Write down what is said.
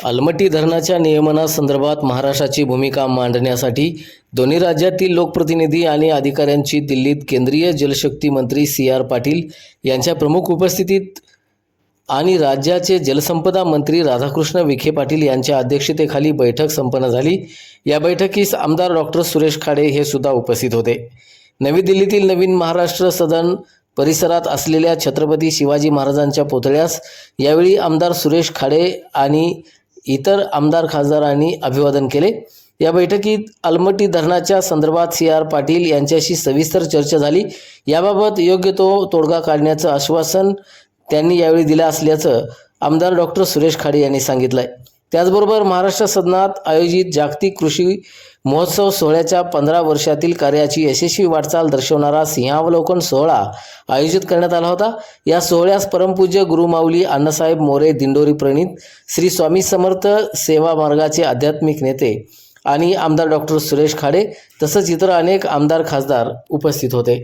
अलमट्टी धरणाच्या नियमनासंदर्भात महाराष्ट्राची भूमिका मांडण्यासाठी दोन्ही राज्यातील लोकप्रतिनिधी आणि अधिकाऱ्यांची दिल्लीत केंद्रीय जलशक्ती मंत्री सी.आर. पाटील यांच्या प्रमुख उपस्थितीत आणि राज्याचे जलसंपदा मंत्री राधाकृष्ण विखे पाटील यांच्या अध्यक्षतेखाली बैठक संपन्न झाली। या बैठकीस आमदार डॉक्टर सुरेश खाडे हे सुद्धा उपस्थित होते। नवी दिल्लीतील नवीन महाराष्ट्र सदन परिसरात असलेल्या छत्रपती शिवाजी महाराजांच्या पुतळ्यास यावेळी आमदार सुरेश खाडे आणि इतर आमदार खासदारांनी अभिवादन केले। या बैठकीत अलमट्टी धरणाच्या संदर्भात सी.आर. पाटील यांच्याशी सविस्तर चर्चा झाली। याबाबत योग्य तो तोडगा काढण्याचं आश्वासन त्यांनी यावेळी दिलं असल्याचं आमदार डॉक्टर सुरेश खाडे यांनी सांगितलं। त्याचबरोबर महाराष्ट्र सदनात आयोजित जागतिक कृषी महोत्सव सोहळ्याच्या 15 वर्षातील कार्याची यशस्वी वाटचाल दर्शवणारा सिंहावलोकन सोहळा आयोजित करण्यात आला होता। या सोहळ्यास परमपूज्य गुरुमाऊली अण्णासाहेब मोरे दिंडोरी प्रणीत श्री स्वामी समर्थ सेवा मार्गाचे आध्यात्मिक नेते आणि आमदार डॉक्टर सुरेश खाडे तसंच इतर अनेक आमदार खासदार उपस्थित होते।